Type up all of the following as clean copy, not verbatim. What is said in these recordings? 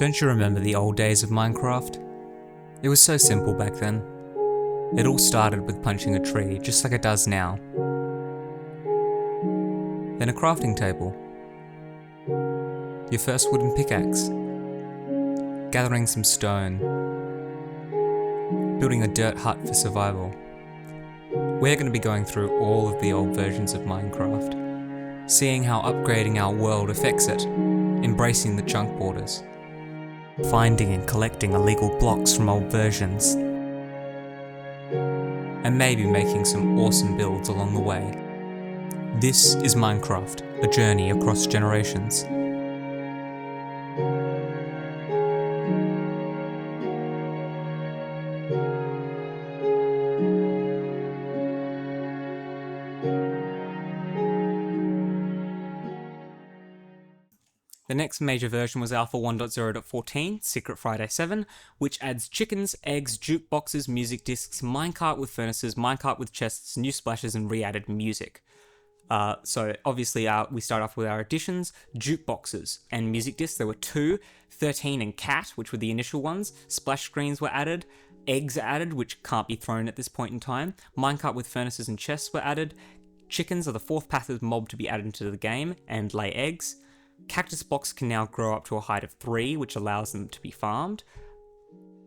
Don't you remember the old days of Minecraft? It was so simple back then. It all started with punching a tree, just like it does now. Then a crafting table. Your first wooden pickaxe. Gathering some stone. Building a dirt hut for survival. We're going to be going through all of the old versions of Minecraft, seeing how upgrading our world affects it, embracing the chunk borders, finding and collecting illegal blocks from old versions, and maybe making some awesome builds along the way. This is Minecraft, a journey across generations. The next major version was Alpha 1.0.14, Secret Friday 7, which adds chickens, eggs, jukeboxes, music discs, minecart with furnaces, minecart with chests, new splashes, and re-added music. So obviously we start off with our additions, jukeboxes and music discs. There were 2, 13 and cat, which were the initial ones. Splash screens were added, eggs are added, which can't be thrown at this point in time. Minecart with furnaces and chests were added. Chickens are the 4th passive mob to be added into the game and lay eggs. Cactus blocks can now grow up to a height of 3, which allows them to be farmed.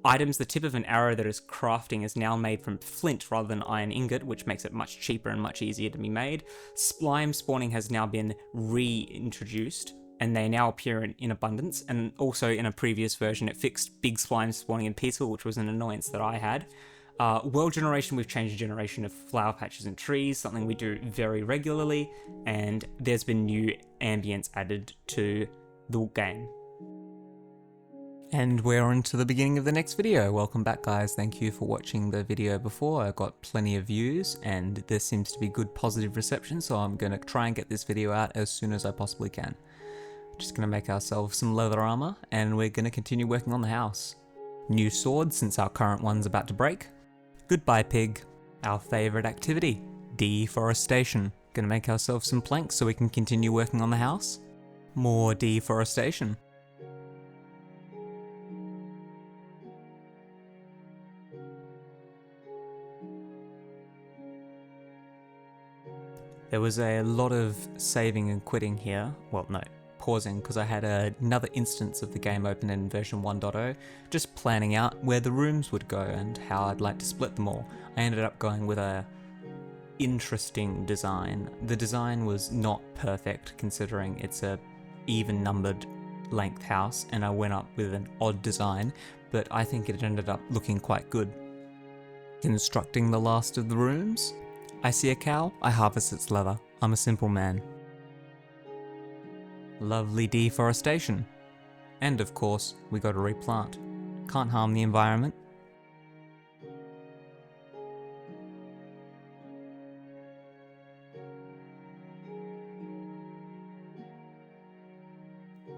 Items, the tip of an arrow that is crafting is now made from flint rather than iron ingot, which makes it much cheaper and much easier to be made. Slime spawning has now been reintroduced, and they now appear in abundance, and also in a previous version it fixed big slime spawning in Peaceful, which was an annoyance that I had. World generation, we've changed the generation of flower patches and trees, something we do very regularly, and there's been new ambience added to the game. And we're on to the beginning of the next video. Welcome back, guys. Thank you for watching the video before. I got plenty of views and there seems to be good positive reception, so I'm going to try and get this video out as soon as I possibly can. Just going to make ourselves some leather armor and we're going to continue working on the house. New sword since our current one's about to break. Goodbye pig. Our favourite activity, deforestation. Gonna make ourselves some planks so we can continue working on the house. More deforestation. There was a lot of saving and quitting here. Well, no, pausing, because I had another instance of the game open in version 1.0, just planning out where the rooms would go and how I'd like to split them all. I ended up going with a interesting design. The design was not perfect considering it's a even numbered length house, and I went up with an odd design, but I think it ended up looking quite good. Constructing the last of the rooms. I see a cow, I harvest its leather. I'm a simple man. Lovely deforestation. And of course, we gotta replant. Can't harm the environment.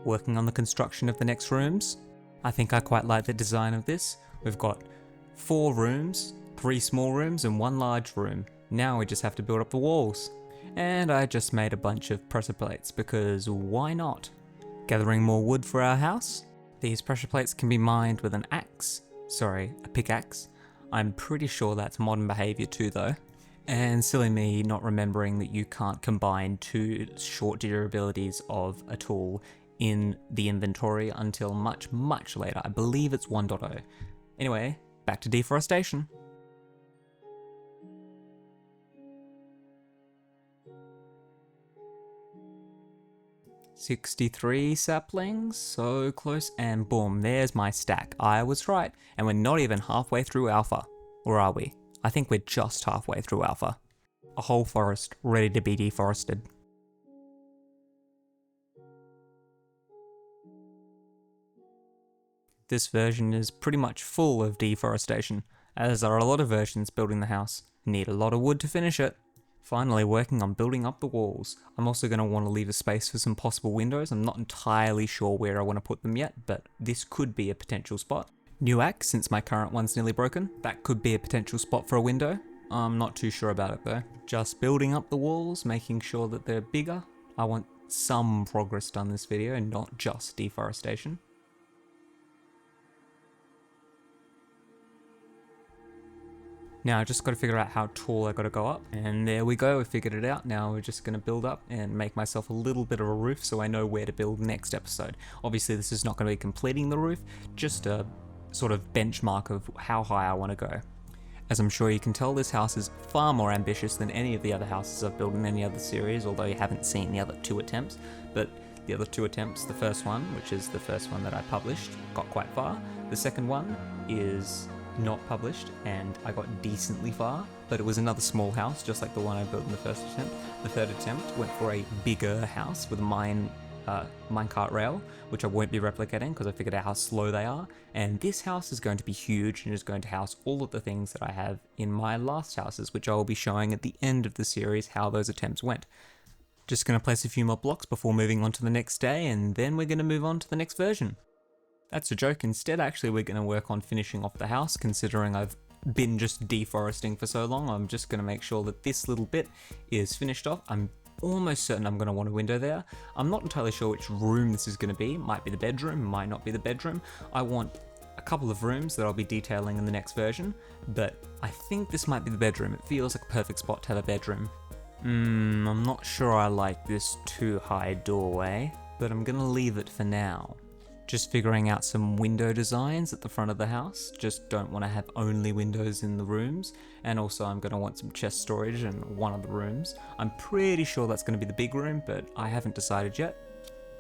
Working on the construction of the next rooms. I think I quite like the design of this. We've got 4 rooms, 3 small rooms and 1 large room. Now we just have to build up the walls. And I just made a bunch of pressure plates because why not? Gathering more wood for our house. These pressure plates can be mined with an axe. Sorry, a pickaxe. I'm pretty sure that's modern behavior too though. And silly me not remembering that you can't combine 2 short durabilities of a tool in the inventory until much, much later. I believe it's 1.0. Anyway, back to deforestation. "63 saplings, so close, and boom, there's my stack. I was right, and we're not even halfway through Alpha. Or are we? I think we're just halfway through Alpha. A whole forest ready to be deforested. This version is pretty much full of deforestation, as are a lot of versions building the house. Need a lot of wood to finish it. Finally working on building up the walls. I'm also going to want to leave a space for some possible windows. I'm not entirely sure where I want to put them yet, but this could be a potential spot. New axe, since my current one's nearly broken. That could be a potential spot for a window. I'm not too sure about it though. Just building up the walls, making sure that they're bigger. I want some progress done this video and not just deforestation. Now I just got to figure out how tall I got to go up, and there we go, we figured it out. Now we're just going to build up and make myself a little bit of a roof so I know where to build next episode. Obviously this is not going to be completing the roof, just a sort of benchmark of how high I want to go. As I'm sure you can tell, this house is far more ambitious than any of the other houses I've built in any other series, although you haven't seen the other 2 attempts. But the other 2 attempts, the first one, which is the first one that I published, got quite far. The second one is not published and I got decently far, but it was another small house just like the one I built in the first attempt. The third attempt went for a bigger house with a minecart rail, which I won't be replicating because I figured out how slow they are, and this house is going to be huge and is going to house all of the things that I have in my last houses, which I will be showing at the end of the series how those attempts went. Just going to place a few more blocks before moving on to the next day, and then we're going to move on to the next version. That's a joke. Instead, actually, we're going to work on finishing off the house, considering I've been just deforesting for so long. I'm just going to make sure that this little bit is finished off. I'm almost certain I'm going to want a window there. I'm not entirely sure which room this is going to be. Might be the bedroom, might not be the bedroom. I want a couple of rooms that I'll be detailing in the next version, but I think this might be the bedroom. It feels like a perfect spot to have a bedroom. I'm not sure I like this too high doorway, but I'm going to leave it for now. Just figuring out some window designs at the front of the house. Just don't want to have only windows in the rooms. And also I'm going to want some chest storage in one of the rooms. I'm pretty sure that's going to be the big room, but I haven't decided yet.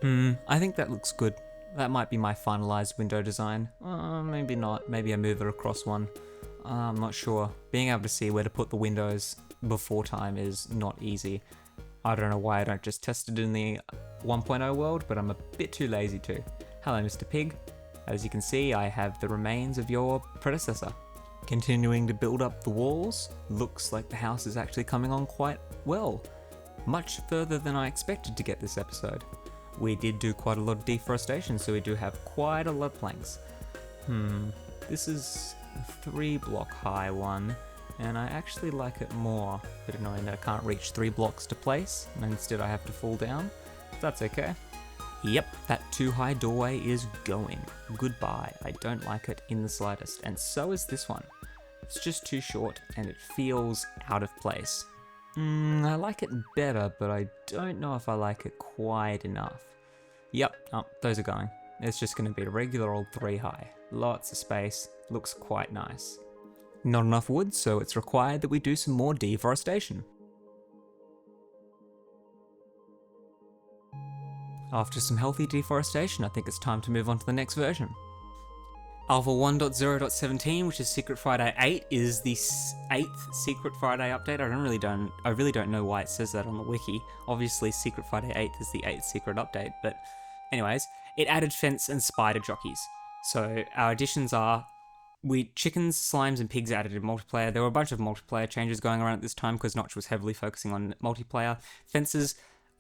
I think that looks good. That might be my finalized window design. Maybe not. Maybe I move it across one. I'm not sure. Being able to see where to put the windows before time is not easy. I don't know why I don't just test it in the 1.0 world, but I'm a bit too lazy to. Hello, Mr. Pig. As you can see, I have the remains of your predecessor. Continuing to build up the walls, looks like the house is actually coming on quite well. Much further than I expected to get this episode. We did do quite a lot of deforestation, so we do have quite a lot of planks. This is a 3-block high one, and I actually like it more. Bit annoying that I can't reach 3 blocks to place, and instead I have to fall down. That's okay. Yep, that too high doorway is going. Goodbye. I don't like it in the slightest, and so is this one. It's just too short and it feels out of place. I like it better, but I don't know if I like it quite enough. Yep, those are going. It's just going to be a regular old 3 high. Lots of space, looks quite nice. Not enough wood, so it's required that we do some more deforestation. After some healthy deforestation, I think it's time to move on to the next version. Alpha 1.0.17, which is Secret Friday 8, is the 8th Secret Friday update. I really don't know why it says that on the wiki. Obviously, Secret Friday 8 is the 8th secret update, but anyways, it added fence and spider jockeys. So our additions are chickens, slimes, and pigs added in multiplayer. There were a bunch of multiplayer changes going around at this time because Notch was heavily focusing on multiplayer. Fences.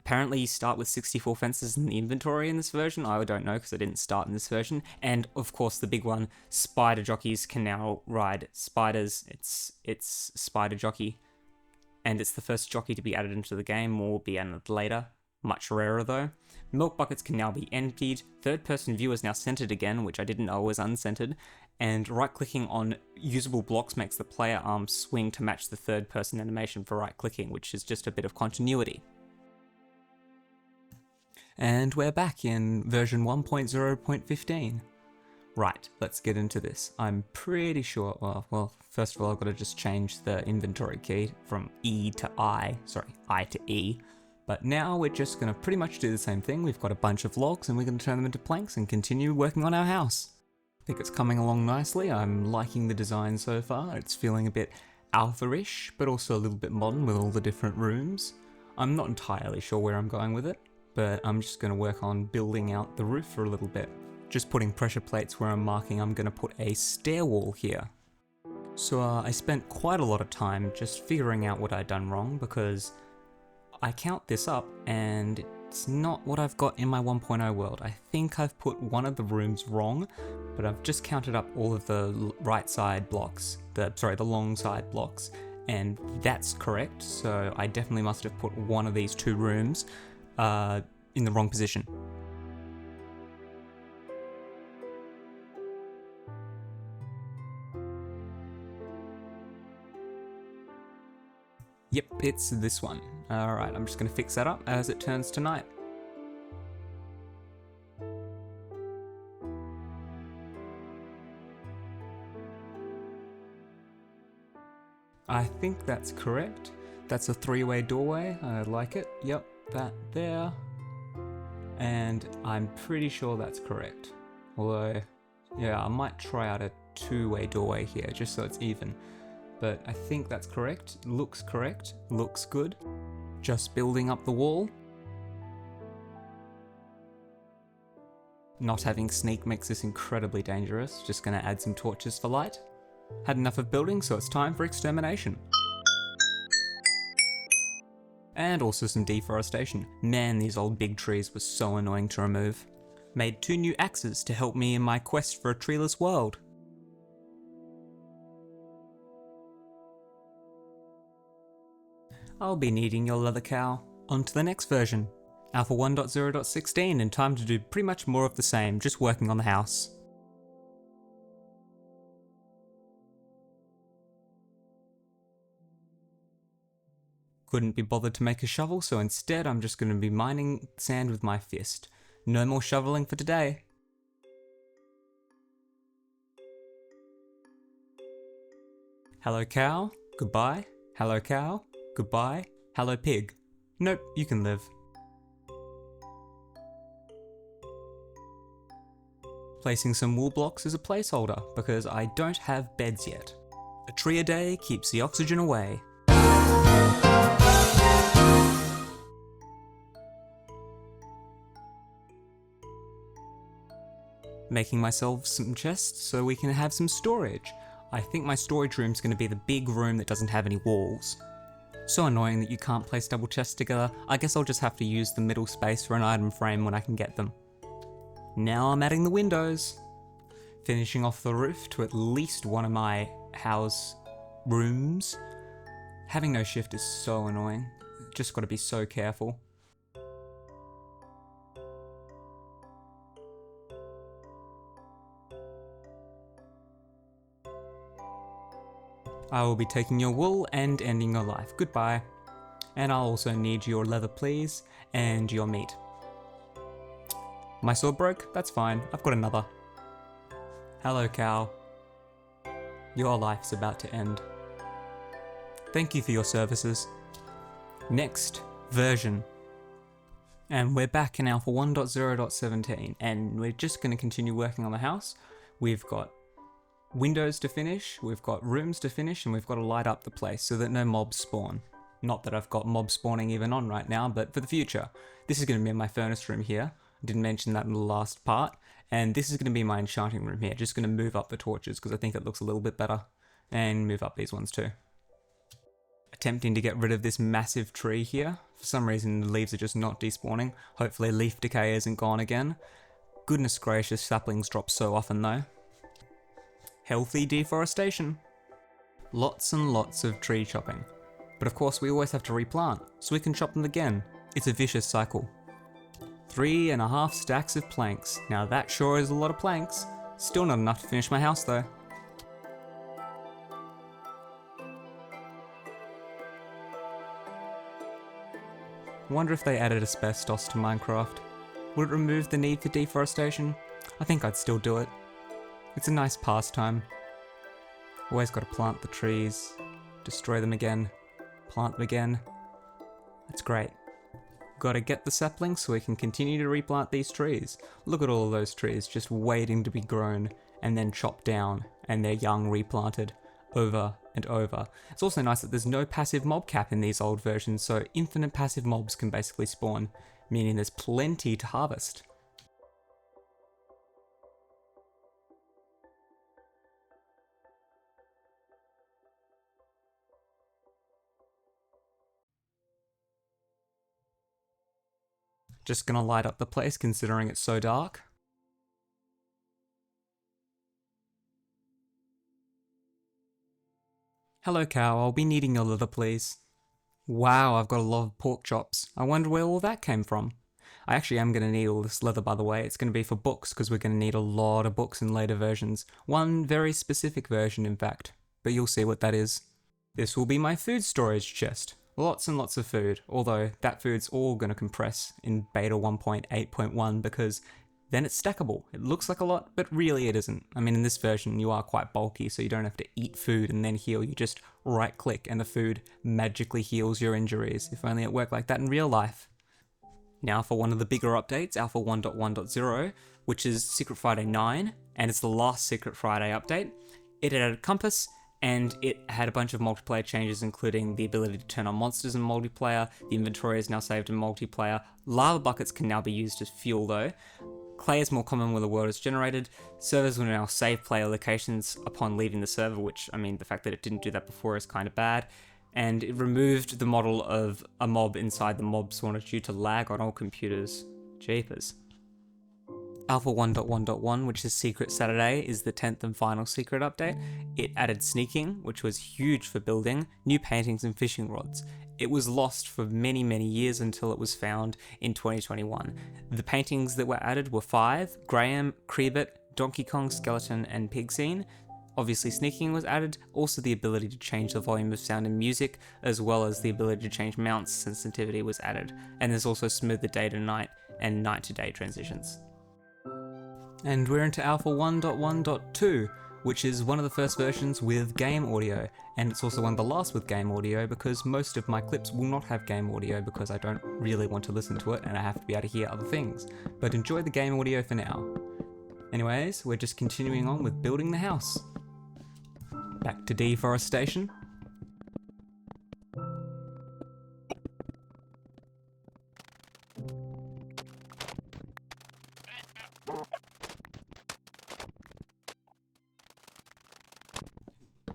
Apparently you start with 64 fences in the inventory in this version. I don't know because I didn't start in this version. And of course the big one, spider jockeys can now ride spiders. It's spider jockey. And it's the first jockey to be added into the game, or will be added later. Much rarer though. Milk buckets can now be emptied. Third person view is now centered again, which I didn't know was uncentered. And right clicking on usable blocks makes the player arm swing to match the third person animation for right clicking, which is just a bit of continuity. And we're back in version 1.0.15. Right, let's get into this. I'm pretty sure, well, first of all, I've got to just change the inventory key from I to E. But now we're just going to pretty much do the same thing. We've got a bunch of logs and we're going to turn them into planks and continue working on our house. I think it's coming along nicely. I'm liking the design so far. It's feeling a bit alpha-ish, but also a little bit modern with all the different rooms. I'm not entirely sure where I'm going with it, but I'm just going to work on building out the roof for a little bit. Just putting pressure plates where I'm marking I'm going to put a stair wall here. So I spent quite a lot of time just figuring out what I'd done wrong, because I count this up and it's not what I've got in my 1.0 world. I think I've put one of the rooms wrong, but I've just counted up all of the right side blocks, the long side blocks, and that's correct. So I definitely must have put one of these 2 rooms in the wrong position. Yep, it's this one. Alright, I'm just going to fix that up as it turns to night. I think that's correct. That's a 3-way doorway. I like it. Yep, that there. And I'm pretty sure that's correct. Although, yeah, I might try out a 2-way doorway here just so it's even. But I think that's correct. Looks correct. Looks good. Just building up the wall. Not having sneak makes this incredibly dangerous. Just gonna add some torches for light. Had enough of building, so it's time for extermination. And also some deforestation. Man, these old big trees were so annoying to remove. Made 2 new axes to help me in my quest for a treeless world. I'll be needing your leather cow. On to the next version. Alpha 1.0.16 and time to do pretty much more of the same, just working on the house. Couldn't be bothered to make a shovel, so instead I'm just going to be mining sand with my fist. No more shoveling for today. Hello cow, goodbye. Hello cow, goodbye. Hello pig. Nope, you can live. Placing some wool blocks as a placeholder, because I don't have beds yet. A tree a day keeps the oxygen away. Making myself some chests so we can have some storage. I think my storage room's going to be the big room that doesn't have any walls. So annoying that you can't place double chests together. I guess I'll just have to use the middle space for an item frame when I can get them. Now I'm adding the windows. Finishing off the roof to at least one of my house rooms. Having no shift is so annoying. Just gotta be so careful. I will be taking your wool and ending your life. Goodbye. And I'll also need your leather please, and your meat. My sword broke? That's fine. I've got another. Hello cow. Your life's about to end. Thank you for your services. Next version. And we're back in Alpha 1.0.17 and we're just going to continue working on the house. We've got windows to finish, we've got rooms to finish, and we've got to light up the place so that no mobs spawn. Not that I've got mob spawning even on right now, but for the future. This is going to be my furnace room here. I didn't mention that in the last part. And this is going to be my enchanting room here. Just going to move up the torches because I think it looks a little bit better. And move up these ones too. Attempting to get rid of this massive tree here. For some reason the leaves are just not despawning. Hopefully leaf decay isn't gone again. Goodness gracious, saplings drop so often though. Healthy deforestation. Lots and lots of tree chopping. But of course we always have to replant, so we can chop them again. It's a vicious cycle. 3.5 stacks of planks. Now that sure is a lot of planks. Still not enough to finish my house though. Wonder if they added asbestos to Minecraft. Would it remove the need for deforestation? I think I'd still do it. It's a nice pastime. Always gotta plant the trees, destroy them again, plant them again. That's great. Gotta get the saplings so we can continue to replant these trees. Look at all those trees just waiting to be grown and then chopped down and their young replanted over and over. It's also nice that there's no passive mob cap in these old versions, so infinite passive mobs can basically spawn, meaning there's plenty to harvest. Just gonna light up the place considering it's so dark. Hello cow, I'll be needing your leather please. Wow, I've got a lot of pork chops. I wonder where all that came from. I actually am going to need all this leather by the way. It's going to be for books because we're going to need a lot of books in later versions. One very specific version in fact, but you'll see what that is. This will be my food storage chest. Lots and lots of food, although that food's all going to compress in beta 1.8.1 because then it's stackable. It looks like a lot, but really it isn't. I mean, in this version, you are quite bulky, so you don't have to eat food and then heal. You just right-click and the food magically heals your injuries. If only it worked like that in real life. Now for one of the bigger updates, Alpha 1.1.0, which is Secret Friday 9, and it's the last Secret Friday update. It added a compass, and it had a bunch of multiplayer changes, including the ability to turn on monsters in multiplayer. The inventory is now saved in multiplayer. Lava buckets can now be used as fuel though. Clay is more common when the world is generated. Servers will now save player locations upon leaving the server, which, I mean, the fact that it didn't do that before is kind of bad. And it removed the model of a mob inside the mob spawner due to lag on all computers. Jeepers. Alpha 1.1.1, which is Secret Saturday, is the 10th and final secret update. It added sneaking, which was huge for building, new paintings and fishing rods. It was lost for many, many years until it was found in 2021. The paintings that were added were 5, Graham, Creebit, Donkey Kong, Skeleton, and Pig Scene. Obviously sneaking was added, also the ability to change the volume of sound in music, as well as the ability to change mounts sensitivity was added. And there's also smoother day to night and night to day transitions. And we're into Alpha 1.1.2, which is one of the first versions with game audio, and it's also one of the last with game audio because most of my clips will not have game audio because I don't really want to listen to it and I have to be able to hear other things. But enjoy the game audio for now. Anyways, we're just continuing on with building the house. Back to deforestation.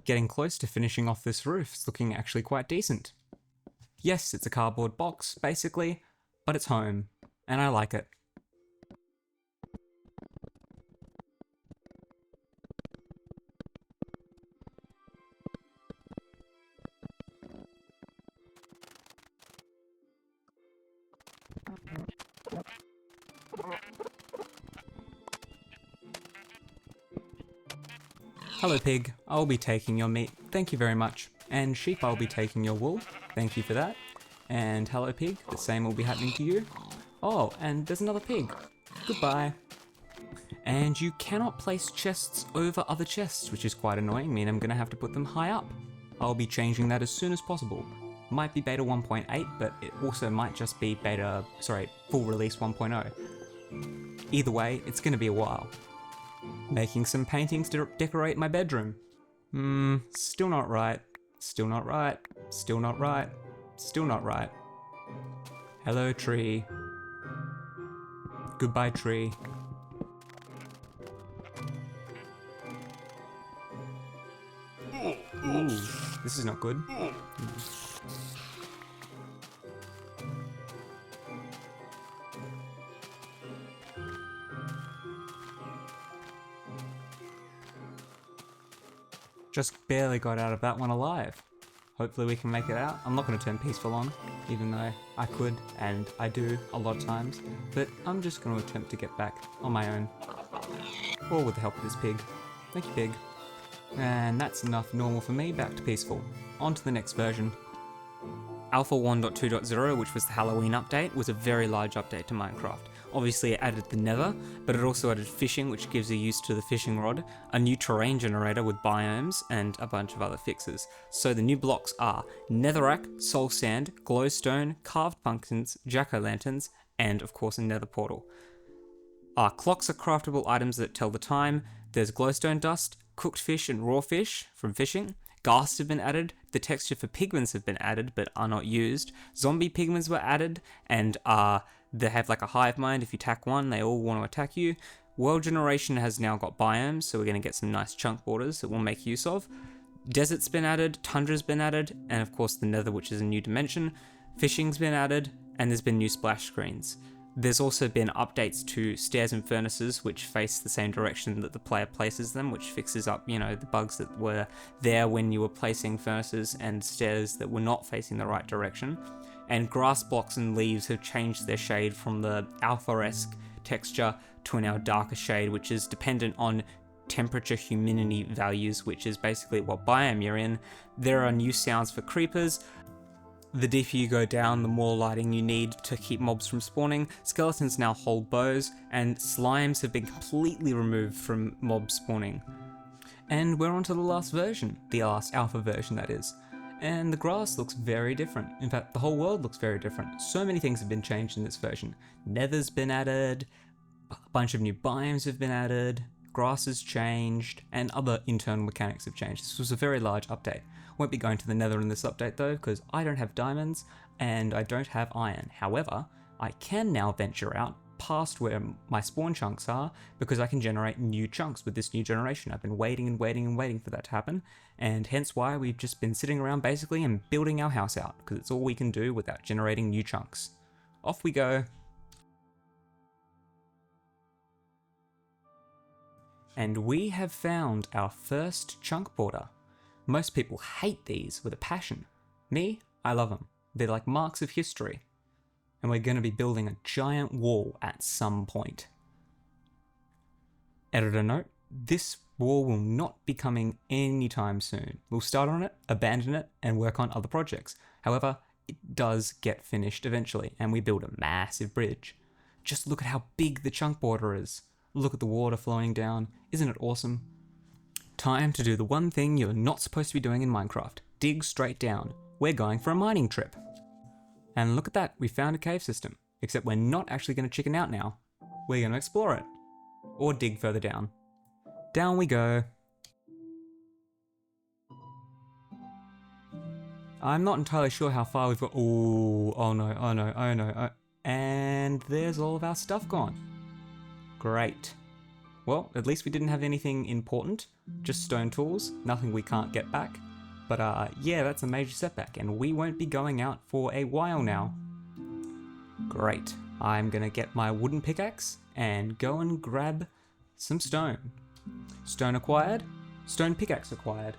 Getting close to finishing off this roof. It's looking actually quite decent. Yes, it's a cardboard box, basically, but it's home, and I like it. Hello pig, I'll be taking your meat, thank you very much. And sheep, I'll be taking your wool, thank you for that. And hello pig, the same will be happening to you. Oh, and there's another pig. Goodbye. And you cannot place chests over other chests, which is quite annoying, meaning I'm gonna have to put them high up. I'll be changing that as soon as possible. Might be beta 1.8, but it also might just be full release 1.0. Either way, it's gonna be a while. Making some paintings to decorate my bedroom. Still not right. Still not right. Still not right. Still not right. Hello tree. Goodbye tree. Ooh, this is not good. Just barely got out of that one alive. Hopefully we can make it out. I'm not going to turn peaceful on, even though I could, and I do a lot of times, but I'm just going to attempt to get back on my own. Or with the help of this pig. Thank you, pig. And that's enough normal for me, back to peaceful. On to the next version. Alpha 1.2.0, which was the Halloween update, was a very large update to Minecraft. Obviously it added the nether, but it also added fishing, which gives you use to the fishing rod, a new terrain generator with biomes, and a bunch of other fixes. So the new blocks are netherrack, soul sand, glowstone, carved pumpkins, jack-o'-lanterns, and of course a nether portal. Clocks are craftable items that tell the time. There's glowstone dust, cooked fish and raw fish from fishing. Ghasts have been added, the texture for pigments have been added but are not used. Zombie pigments were added and they have like a hive mind. If you attack one, they all want to attack you. World generation has now got biomes, so we're going to get some nice chunk borders that we'll make use of. Desert's been added, tundra's been added, and of course the nether, which is a new dimension. Fishing's been added, and there's been new splash screens. There's also been updates to stairs and furnaces, which face the same direction that the player places them, which fixes up, the bugs that were there when you were placing furnaces and stairs that were not facing the right direction. And grass blocks and leaves have changed their shade from the alpha-esque texture to a now darker shade, which is dependent on temperature humidity values, which is basically what biome you're in. There are new sounds for creepers. The deeper you go down, the more lighting you need to keep mobs from spawning. Skeletons now hold bows, and slimes have been completely removed from mob spawning. And we're on to the last version, the last alpha version that is. And the grass looks very different. In fact, the whole world looks very different. So many things have been changed in this version. Nether's been added, a bunch of new biomes have been added, grass has changed, and other internal mechanics have changed. This was a very large update. Won't be going to the Nether in this update though, because I don't have diamonds and I don't have iron. However, I can now venture out past where my spawn chunks are because I can generate new chunks with this new generation. I've been waiting and waiting and waiting for that to happen, and hence why we've just been sitting around basically and building our house out, because it's all we can do without generating new chunks. Off we go. And we have found our first chunk border. Most people hate these with a passion. Me, I love them. They're like marks of history. And we're going to be building a giant wall at some point. Editor note, this wall will not be coming anytime soon. We'll start on it, abandon it, and work on other projects. However, it does get finished eventually, and we build a massive bridge. Just look at how big the chunk border is. Look at the water flowing down. Isn't it awesome? Time to do the one thing you're not supposed to be doing in Minecraft. Dig straight down. We're going for a mining trip. And look at that, we found a cave system. Except we're not actually going to chicken out now. We're going to explore it. Or dig further down. Down we go. I'm not entirely sure how far we've got. Ooh, oh no, oh no, oh no. Oh. And there's all of our stuff gone. Great. Well, at least we didn't have anything important. Just stone tools, nothing we can't get back. But yeah, that's a major setback, and we won't be going out for a while now. Great. I'm gonna get my wooden pickaxe and go and grab some stone. Stone acquired, stone pickaxe acquired.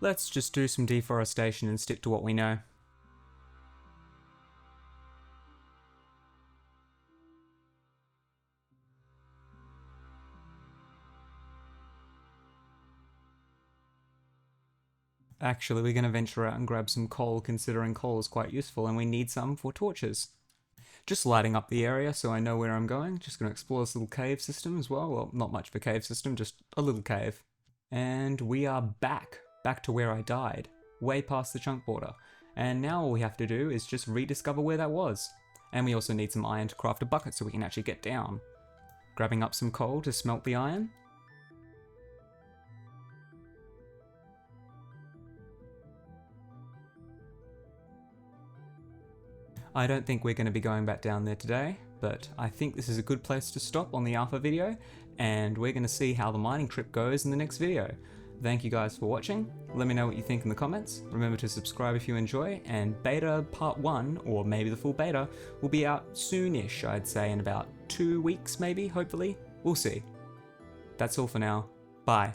Let's just do some deforestation and stick to what we know. Actually, we're going to venture out and grab some coal, considering coal is quite useful and we need some for torches. Just lighting up the area so I know where I'm going. Just going to explore this little cave system as well. Well, not much of a cave system, just a little cave. And we are back to where I died, way past the chunk border. And now all we have to do is just rediscover where that was. And we also need some iron to craft a bucket so we can actually get down. Grabbing up some coal to smelt the iron. I don't think we're going to be going back down there today, but I think this is a good place to stop on the alpha video, and we're going to see how the mining trip goes in the next video. Thank you guys for watching. Let me know what you think in the comments. Remember to subscribe if you enjoy, and beta part 1, or maybe the full beta, will be out soonish, I'd say in about 2 weeks maybe, hopefully. We'll see. That's all for now. Bye.